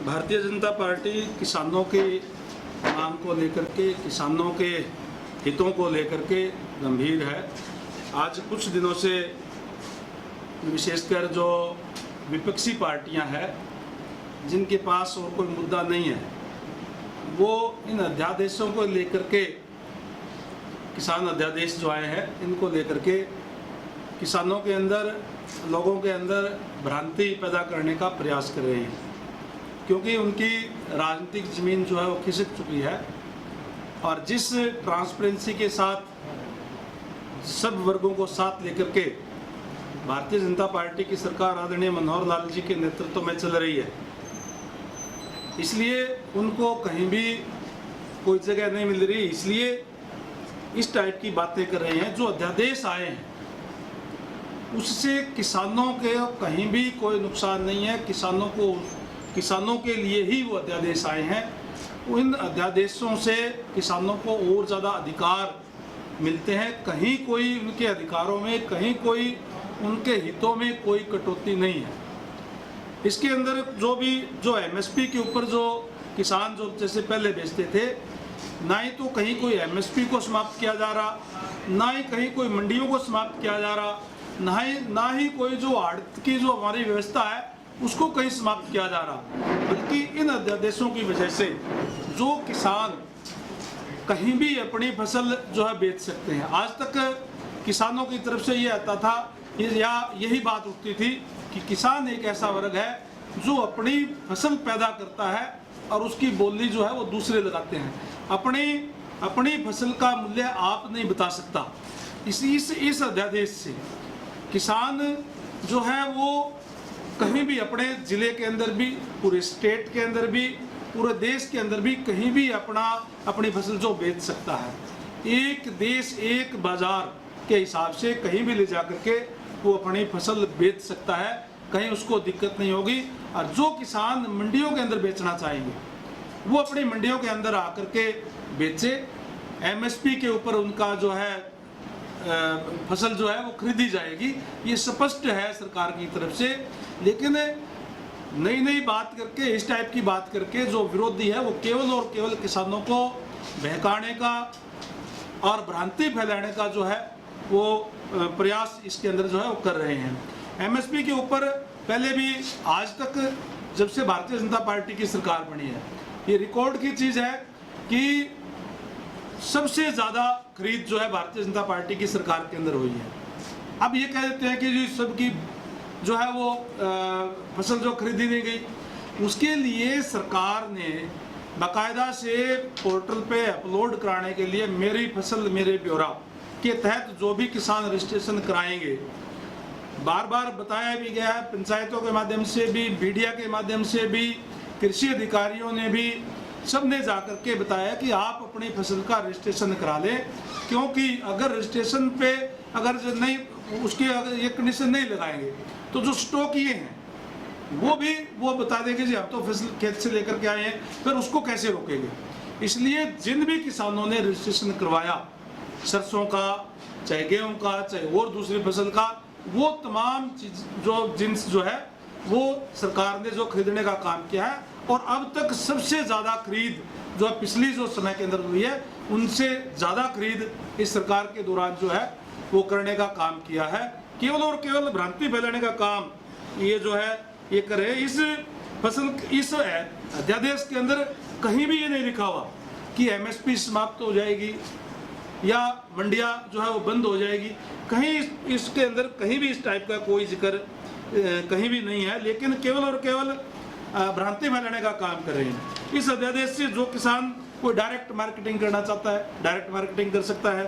Bharatiya Janata party किसानों के मांग को लेकर के, किसानों के हितों को लेकर के गंभीर है। आज कुछ दिनों से विशेषकर जो विपक्षी पार्टियां हैं, जिनके पास और कोई मुद्दा नहीं है, वो इन अध्यादेशों को लेकर के, किसान अध्यादेश जो आए हैं, इनको लेकर के किसानों के अंदर, लोगों के अंदर भ्रांति पैदा करने का प्रयास कर रहे हैं, क्योंकि उनकी राजनीतिक ज़मीन जो है वो खिसक चुकी है। और जिस ट्रांसपेरेंसी के साथ सब वर्गों को साथ लेकर के भारतीय जनता पार्टी की सरकार आदरणीय मनोहर लाल जी के नेतृत्व में चल रही है, इसलिए उनको कहीं भी कोई जगह नहीं मिल रही, इसलिए इस टाइप की बातें कर रहे हैं। जो अध्यादेश आए हैं उससे किसानों के कहीं भी कोई नुकसान नहीं है। किसानों के लिए ही वो अध्यादेश आए हैं। उन अध्यादेशों से किसानों को और ज़्यादा अधिकार मिलते हैं। कहीं कोई उनके अधिकारों में, कहीं कोई उनके हितों में कोई कटौती नहीं है। इसके अंदर जो एमएसपी के ऊपर जो किसान जो जैसे पहले बेचते थे, ना ही तो कहीं कोई एमएसपी को समाप्त किया जा रहा, ना ही कहीं कोई मंडियों को समाप्त किया जा रहा, ना ही कोई जो आड़त की जो हमारी व्यवस्था है उसको कहीं समाप्त किया जा रहा, बल्कि इन अध्यादेशों की वजह से जो किसान कहीं भी अपनी फसल जो है बेच सकते हैं। आज तक किसानों की तरफ से ये आता था या यही बात उठती थी कि किसान एक ऐसा वर्ग है जो अपनी फसल पैदा करता है और उसकी बोली जो है वो दूसरे लगाते हैं। अपनी फसल का मूल्य आप नहीं बता सकता। इस अध्यादेश से किसान जो है वो कहीं भी अपने ज़िले के अंदर भी, पूरे स्टेट के अंदर भी, पूरे देश के अंदर भी कहीं भी अपनी फसल जो बेच सकता है। एक देश एक बाज़ार के हिसाब से कहीं भी ले जा करके वो अपनी फसल बेच सकता है, कहीं उसको दिक्कत नहीं होगी। और जो किसान मंडियों के अंदर बेचना चाहेंगे वो अपनी मंडियों के अंदर आकर के बेचे। एमएसपी के ऊपर उनका जो है फसल जो है वो खरीदी जाएगी, ये स्पष्ट है सरकार की तरफ से। लेकिन नई बात करके, इस टाइप की बात करके जो विरोधी है वो केवल और केवल किसानों को बहकाने का और भ्रांति फैलाने का जो है वो प्रयास इसके अंदर जो है वो कर रहे हैं। एमएसपी के ऊपर पहले भी, आज तक जब से भारतीय जनता पार्टी की सरकार बनी है, ये रिकॉर्ड की चीज़ है कि सबसे ज़्यादा खरीद जो है भारतीय जनता पार्टी की सरकार के अंदर हुई है। अब ये कह देते हैं कि जी सबकी जो है वो फसल जो खरीदी नहीं गई, उसके लिए सरकार ने बाकायदा से पोर्टल पे अपलोड कराने के लिए मेरी फसल मेरे ब्यौरा के तहत जो भी किसान रजिस्ट्रेशन कराएंगे, बार बार बताया भी गया है, पंचायतों के माध्यम से भी, मीडिया के माध्यम से भी, कृषि अधिकारियों ने भी, सब ने जाकर के बताया कि आप अपनी फसल का रजिस्ट्रेशन करा लें, क्योंकि अगर रजिस्ट्रेशन पे अगर नहीं उसके अगर ये कंडीशन नहीं लगाएंगे तो जो स्टॉक ये हैं वो बता देंगे जी हम तो फसल खेत से लेकर के आए हैं, फिर उसको कैसे रोकेंगे। इसलिए जिन भी किसानों ने रजिस्ट्रेशन करवाया, सरसों का, चाहे गेहूँ का, चाहे और दूसरी फसल का, वो तमाम चीज जो जिन्स जो है वो सरकार ने जो खरीदने का काम किया है। और अब तक सबसे ज़्यादा खरीद जो पिछली जो समय के अंदर हुई है, उनसे ज़्यादा खरीद इस सरकार के दौरान जो है वो करने का काम किया है। केवल और केवल भ्रांति फैलाने का काम ये जो है ये करे। इस अध्यादेश के अंदर कहीं भी ये नहीं लिखा हुआ कि एमएसपी समाप्त हो जाएगी या मंडियाँ जो है वो बंद हो जाएगी। कहीं इसके अंदर कहीं भी इस टाइप का कोई जिक्र कहीं भी नहीं है, लेकिन केवल और केवल भ्रांति फैलाने का काम कर रहे हैं। इस अध्यादेश से जो किसान कोई डायरेक्ट मार्केटिंग करना चाहता है, डायरेक्ट मार्केटिंग कर सकता है।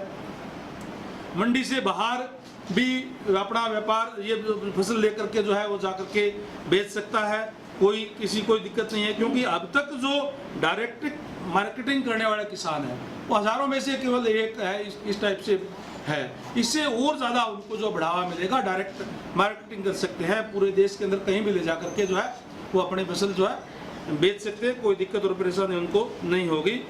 मंडी से बाहर भी अपना व्यापार, ये फसल लेकर के जो है वो जाकर के बेच सकता है, कोई दिक्कत नहीं है। क्योंकि अब तक जो डायरेक्ट मार्केटिंग करने वाले किसान है वो हज़ारों में से केवल एक है, इस टाइप से है। इससे और ज़्यादा उनको जो बढ़ावा मिलेगा, डायरेक्ट मार्केटिंग कर सकते हैं, पूरे देश के अंदर कहीं भी ले जा करके जो है वो अपनी फसल जो है बेच सकते हैं, कोई दिक्कत और परेशानी उनको नहीं होगी।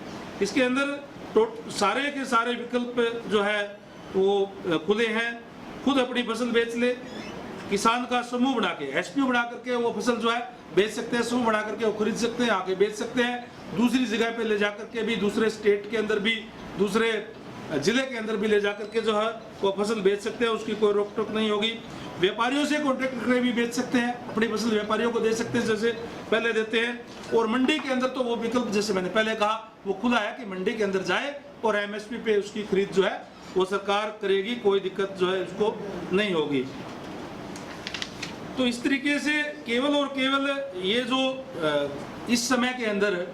इसके अंदर सारे के सारे विकल्प जो है वो खुले हैं, खुद अपनी फसल बेच ले, किसान का समूह बना के, एसपी बना करके वो फसल जो है बेच सकते हैं, समूह बना करके वो खरीद सकते हैं, आगे बेच सकते हैं, दूसरी जगह पे ले जाकर के भी, दूसरे स्टेट के अंदर भी, दूसरे जिले के अंदर भी ले जाकर के जो है वो फसल बेच सकते हैं, उसकी कोई रोक टोक नहीं होगी। व्यापारियों से कॉन्ट्रैक्ट करके भी बेच सकते हैं, अपनी फसल व्यापारियों को दे सकते हैं जैसे पहले देते हैं। और मंडी के अंदर तो वो विकल्प जैसे मैंने पहले कहा वो खुला है कि मंडी के अंदर जाए और एमएसपी पे उसकी खरीद जो है वो सरकार करेगी, कोई दिक्कत जो है उसको नहीं होगी। तो इस तरीके से केवल और केवल ये जो इस समय के अंदर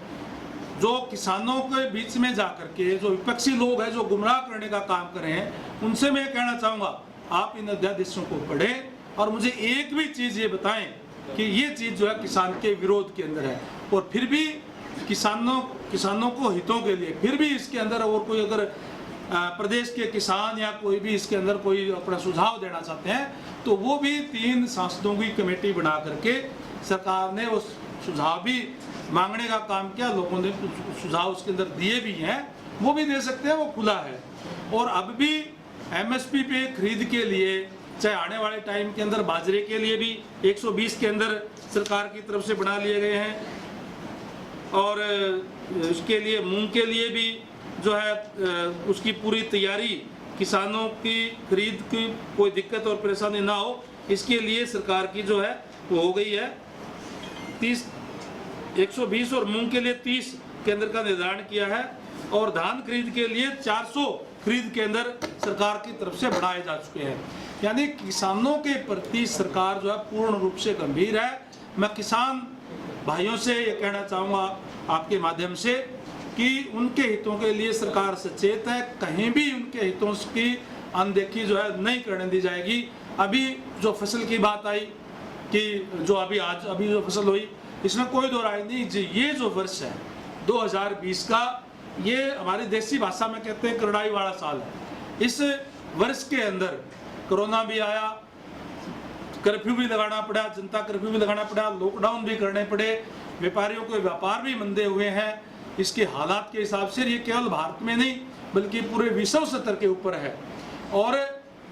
जो किसानों के बीच में जाकर के जो विपक्षी लोग हैं जो गुमराह करने का काम कर रहे हैं, उनसे मैं कहना चाहूँगा आप इन अध्यादेशों को पढ़ें और मुझे एक भी चीज़ ये बताएं कि ये चीज़ जो है किसान के विरोध के अंदर है। और फिर भी किसानों को हितों के लिए फिर भी इसके अंदर और कोई अगर प्रदेश के किसान या कोई भी इसके अंदर कोई अपना सुझाव देना चाहते हैं तो वो भी 3 सांसदों की कमेटी बना करके सरकार ने उस सुझाव भी मांगने का काम किया, लोगों ने सुझाव उसके अंदर दिए भी हैं, वो भी दे सकते हैं, वो खुला है। और अब भी एमएसपी पे खरीद के लिए चाहे आने वाले टाइम के अंदर बाजरे के लिए भी 120 के अंदर सरकार की तरफ से बना लिए गए हैं और उसके लिए मूंग के लिए भी जो है उसकी पूरी तैयारी, किसानों की खरीद की कोई दिक्कत और परेशानी ना हो इसके लिए सरकार की जो है वो हो गई है 120 और मूंग के लिए 30 केंद्र का निर्धारण किया है और धान खरीद के लिए 400 खरीद केंद्र सरकार की तरफ से बढ़ाए जा चुके हैं। यानी किसानों के प्रति सरकार जो है पूर्ण रूप से गंभीर है। मैं किसान भाइयों से ये कहना चाहूँगा आपके माध्यम से कि उनके हितों के लिए सरकार सचेत है, कहीं भी उनके हितों की अनदेखी जो है नहीं करने दी जाएगी। अभी जो फसल की बात आई कि जो अभी जो फसल हुई इसमें कोई दो राय नहीं जी, ये जो वर्ष है 2020 का, ये हमारी देसी भाषा में कहते हैं करड़ाई वाला साल है। इस वर्ष के अंदर कोरोना भी आया, कर्फ्यू भी लगाना पड़ा, जनता कर्फ्यू भी लगाना पड़ा, लॉकडाउन भी करने पड़े, व्यापारियों के व्यापार भी मंदे हुए हैं। इसके हालात के हिसाब से ये केवल भारत में नहीं बल्कि पूरे विश्व स्तर के ऊपर है। और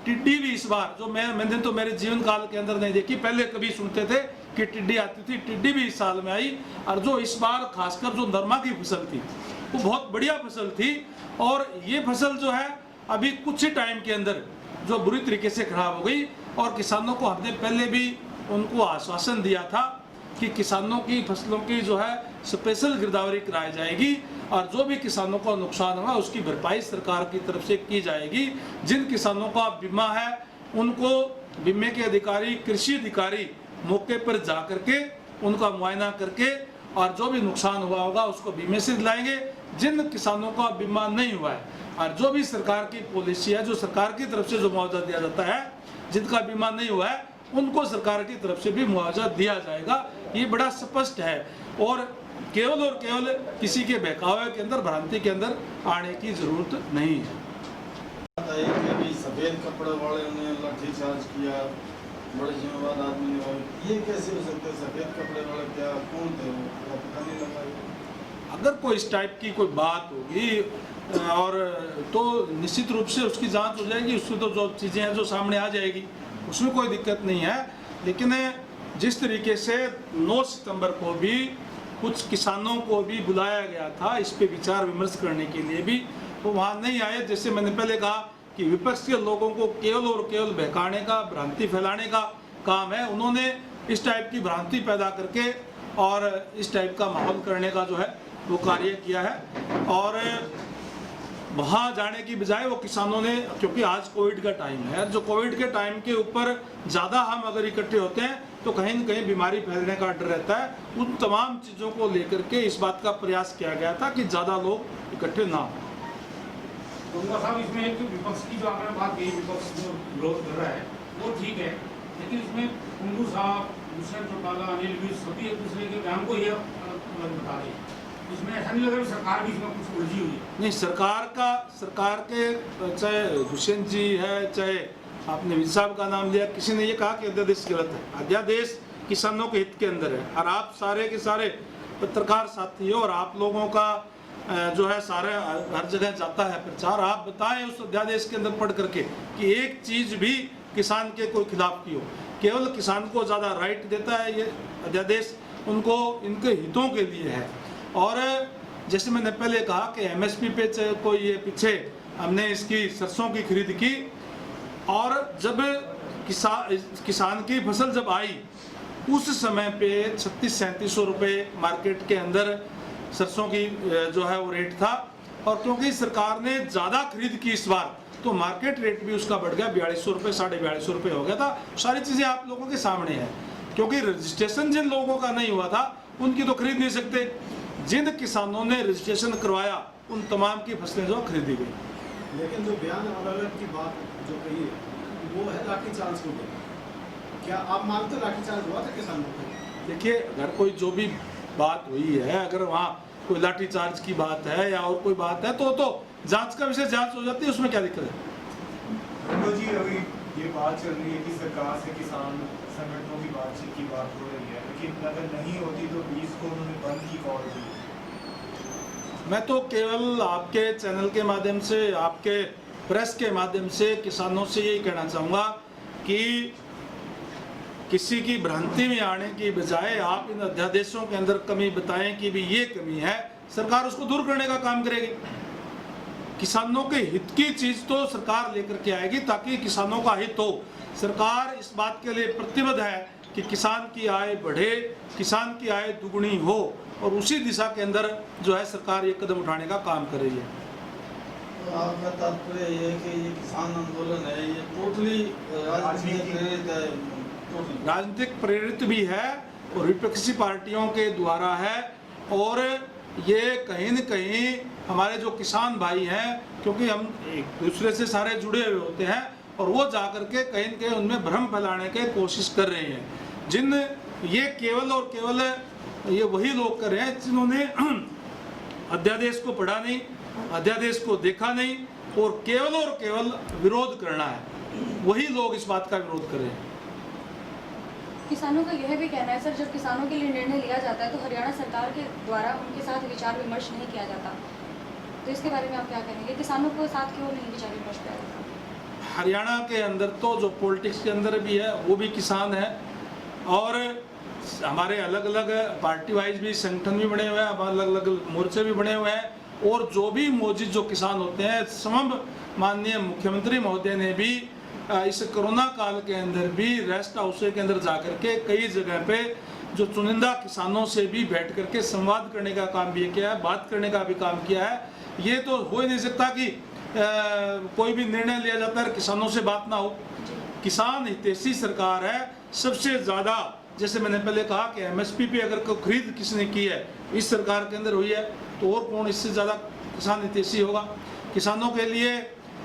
टिड्डी भी इस बार जो मैंने तो मेरे जीवन काल के अंदर नहीं देखी, पहले कभी सुनते थे कि टिड्डी आती थी, टिड्डी भी इस साल में आई। और जो इस बार खासकर जो नरमा की फसल थी वो बहुत बढ़िया फसल थी और ये फसल जो है अभी कुछ ही टाइम के अंदर जो बुरी तरीके से खराब हो गई। और किसानों को हमने पहले भी उनको आश्वासन दिया था कि किसानों की फसलों की जो है स्पेशल गिरदावरी कराई जाएगी और जो भी किसानों को नुकसान होगा उसकी भरपाई सरकार की तरफ से की जाएगी। जिन किसानों का बीमा है उनको बीमे के अधिकारी, कृषि अधिकारी मौके पर जा करके उनका मुआयना करके और जो भी नुकसान हुआ होगा उसको बीमे से दिलाएंगे। जिन किसानों का बीमा नहीं हुआ है और जो भी सरकार की पॉलिसी है, जो सरकार की तरफ से जो मुआवजा दिया जाता है, जिनका बीमा नहीं हुआ है उनको सरकार की तरफ से भी मुआवजा दिया जाएगा। ये बड़ा स्पष्ट है और केवल किसी के बहकावे के अंदर, भ्रांति के अंदर आने की जरूरत नहीं है। सफेद कपड़े वाले ने लाठीचार्ज किया, बड़े जिम्मेदार आदमी ने, ये कैसे हो सकता है? सफेद कपड़े वाले क्या कौन थे वो पता नहीं लगा। अगर कोई इस टाइप की कोई बात होगी और तो निश्चित रूप से उसकी जांच हो जाएगी, उसकी तो जो चीज़ें हैं जो सामने आ जाएगी, उसमें कोई दिक्कत नहीं है। लेकिन जिस तरीके से 9 सितंबर को भी कुछ किसानों को भी बुलाया गया था इस पे विचार विमर्श करने के लिए भी, वो वहाँ नहीं आए। जैसे मैंने पहले कहा कि विपक्ष के लोगों को केवल और केवल बहकाने का, भ्रांति फैलाने का काम है। उन्होंने इस टाइप की भ्रांति पैदा करके और इस टाइप का माहौल करने का जो है वो कार्य किया है। और वहाँ जाने की बजाय वो किसानों ने, क्योंकि आज कोविड का टाइम है, जो कोविड के टाइम के ऊपर ज़्यादा हम अगर इकट्ठे होते हैं तो कहीं न कहीं बीमारी फैलने का डर रहता है। उन तमाम चीज़ों को लेकर के इस बात का प्रयास किया गया था कि ज़्यादा लोग इकट्ठे ना हो। साहब, इसमें एक विपक्ष की जो आपने बात कही, विपक्ष जो विरोध कर रहा है वो ठीक है, लेकिन इसमें कुंदू साहब, दुष्यंत चौटाला, अनिल विज सभी एक दूसरे के बयान को यह बता रहे हैं। इसमें ऐसा नहीं लग रहा सरकार भी इसमें कुछ उलझी हुई है? नहीं, सरकार के चाहे दुष्यंत जी है, चाहे आपने विज साहब का नाम लिया, किसी ने ये कहा कि अध्यादेश गलत है। अध्यादेश किसानों के हित के अंदर है और आप सारे के सारे पत्रकार साथी हो और आप लोगों का जो है सारे हर जगह जाता है प्रचार। आप बताएं उस अध्यादेश के अंदर पढ़ करके कि एक चीज़ भी किसान के कोई खिलाफ की हो। केवल किसान को ज़्यादा राइट देता है। ये अध्यादेश उनको इनके हितों के लिए है। और जैसे मैंने पहले कहा कि एमएसपी पे कोई ये पीछे हमने इसकी सरसों की खरीद की, और जब किसान की फसल जब आई उस समय पे 3600-3700 रुपये मार्केट के अंदर सरसों की जो है वो रेट था। और क्योंकि सरकार ने ज़्यादा खरीद की इस बार, तो मार्केट रेट भी उसका बढ़ गया, 4200 रुपये 4250 रुपये हो गया था। सारी चीज़ें आप लोगों के सामने हैं। क्योंकि रजिस्ट्रेशन जिन लोगों का नहीं हुआ था उनकी तो खरीद नहीं सकते, जिन किसानों ने रजिस्ट्रेशन करवाया उन तमाम की फसलें जो खरीदी गई। लेकिन जो बयान अदालत की बात जो कही है वो है लाठीचार्ज को लेकर, क्या आप मानते लाठीचार्ज हुआ था किसानों को? देखिए, अगर कोई जो भी बात हुई है, अगर वहाँ कोई लाठीचार्ज की बात है या और कोई बात है तो जांच का विषय जांच हो जाती है, उसमें क्या दिक्कत है? जी अभी ये बात चल रही है कि सरकार से किसान संगठनों की बातचीत की बात हो रही है, लेकिन अगर नहीं होती तो 20 को उन्होंने बंद की कॉल दी। मैं तो केवल आपके चैनल के माध्यम से, आपके प्रेस के माध्यम से किसानों से यही कहना चाहूँगा कि किसी की भ्रांति में आने की बजाय आप इन अध्यादेशों के अंदर कमी बताएं कि भी ये कमी है, सरकार उसको दूर करने का काम करेगी। किसानों के हित की चीज तो सरकार लेकर के आएगी ताकि किसानों का हित हो। सरकार इस बात के लिए प्रतिबद्ध है कि किसान की आय बढ़े, किसान की आय दुगुनी हो, और उसी दिशा के अंदर जो है सरकार ये कदम उठाने का काम कर रही है। तो आपका तात्पर्य ये है कि ये किसान आंदोलन है, ये टोटली राजनीतिक प्रेरित है? टोटली राजनीतिक प्रेरित भी है और विपक्षी पार्टियों के द्वारा है। और ये कहीं न कहीं हमारे जो किसान भाई हैं, क्योंकि हम एक दूसरे से सारे जुड़े हुए होते हैं, और वो जाकर के कहीं न कहीं उनमें भ्रम फैलाने की कोशिश कर रहे हैं। जिन ये केवल और केवल ये वही लोग कर रहे हैं जिन्होंने अध्यादेश को पढ़ा नहीं, अध्यादेश को देखा नहीं, और केवल विरोध करना है, वही लोग इस बात का विरोध कर रहे हैं। किसानों का यह भी कहना है सर, जब किसानों के लिए निर्णय लिया जाता है तो हरियाणा सरकार के द्वारा उनके साथ विचार विमर्श नहीं किया जाता, तो इसके बारे में आप क्या कहेंगे? किसानों को साथ क्यों नहीं विचार विमर्श किया जाता? हरियाणा के अंदर तो जो पॉलिटिक्स के अंदर भी है वो भी किसान है, और हमारे अलग अलग पार्टी वाइज भी संगठन भी बने हुए हैं, अलग अलग मोर्चे भी बने हुए हैं, और जो भी मौजूद जो किसान होते हैं, समम माननीय मुख्यमंत्री महोदय ने भी इस कोरोना काल के अंदर भी रेस्ट हाउस के अंदर जाकर के कई जगह पे जो चुनिंदा किसानों से भी बैठ करके संवाद करने का काम भी किया है, बात करने का भी काम किया है। ये तो हो ही नहीं सकता कि कोई भी निर्णय लिया जाता है किसानों से बात ना हो। किसान हितैषी सरकार है सबसे ज़्यादा। जैसे मैंने पहले कहा कि एमएसपी पे अगर कोई खरीद किसने की है इस सरकार के अंदर हुई है, तो और कौन इससे ज़्यादा किसान हितैषी होगा। किसानों के लिए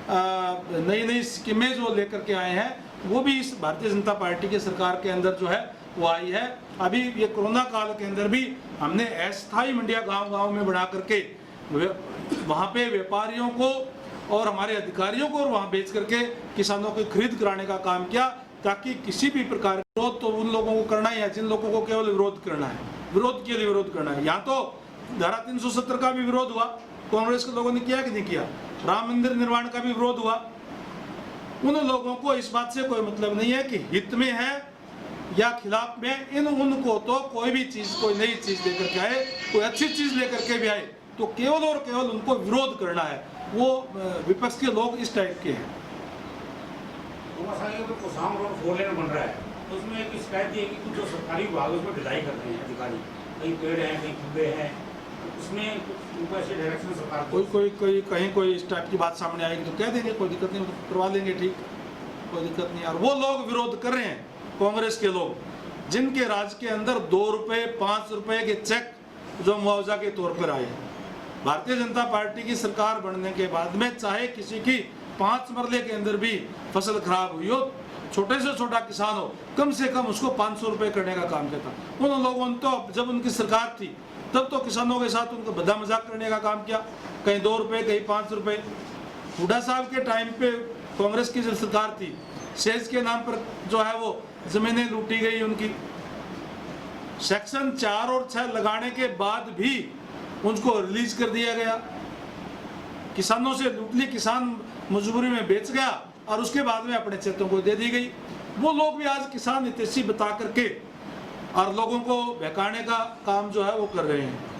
नई नई स्कीमें जो लेकर के आए हैं वो भी इस भारतीय जनता पार्टी की सरकार के अंदर जो है वो आई है। अभी ये कोरोना काल के अंदर भी हमने अस्थायी मंडियाँ गांव-गांव में बना करके वहाँ पे व्यापारियों को और हमारे अधिकारियों को और वहाँ बेच करके किसानों की खरीद कराने का काम किया, ताकि किसी भी प्रकार का विरोध तो उन लोगों को करना ही है जिन लोगों को केवल विरोध करना है, विरोध के लिए विरोध करना है। यहाँ तो धारा 370 का भी विरोध हुआ, कांग्रेस के लोगों ने किया कि नहीं किया। राम मंदिर निर्माण का भी विरोध हुआ। उन लोगों को इस बात से कोई मतलब नहीं है कि हित में है या खिलाफ में। उनको तो कोई भी चीज, कोई नई चीज लेकर के आए, कोई अच्छी चीज लेकर के भी आए, तो केवल और केवल उनको विरोध करना है। वो विपक्ष के लोग इस टाइप के हैं। कोसाम रोड 4 लेन बन रहा है, तो उसमें एक शिकायत ये है कि कुछ जो सरकारी विभाग उसमें ढिलाई कर रहे हैं अधिकारी, कहीं पेड़ हैं कहीं कूदे हैं, उसमें उनको ऐसे डायरेक्शन सरकार कोई कहीं कोई इस टाइप की बात सामने आएगी तो कह देंगे, कोई दिक्कत नहीं, तो करवा लेंगे, ठीक, कोई दिक्कत नहीं। और वो लोग विरोध कर रहे हैं, कांग्रेस के लोग, जिनके राज के अंदर 2 रुपये 5 रुपये के चेक जो मुआवजा के तौर पर आए। भारतीय जनता पार्टी की सरकार बनने के बाद में चाहे किसी की 5 मरले के अंदर भी फसल खराब हुई हो, छोटे से छोटा किसान हो, कम से कम उसको 500 रुपये करने का काम किया था। उन लोगों ने तो जब उनकी सरकार थी तब तो किसानों के साथ उनको बदा मजाक करने का काम किया, कहीं 2 रुपये कहीं 5 रुपये। हुड्डा साहब के टाइम पे कांग्रेस की जो सरकार थी, सेज के नाम पर जो है वो जमीनें लूटी गई उनकी। सेक्शन 4 और 6 लगाने के बाद भी उनको रिलीज कर दिया गया। किसानों से लूट ली, किसान मजबूरी में बेच गया और उसके बाद में अपने क्षेत्रों को दे दी गई। वो लोग भी आज किसान हितैषी बता करके और लोगों को बहकाने का काम जो है वो कर रहे हैं।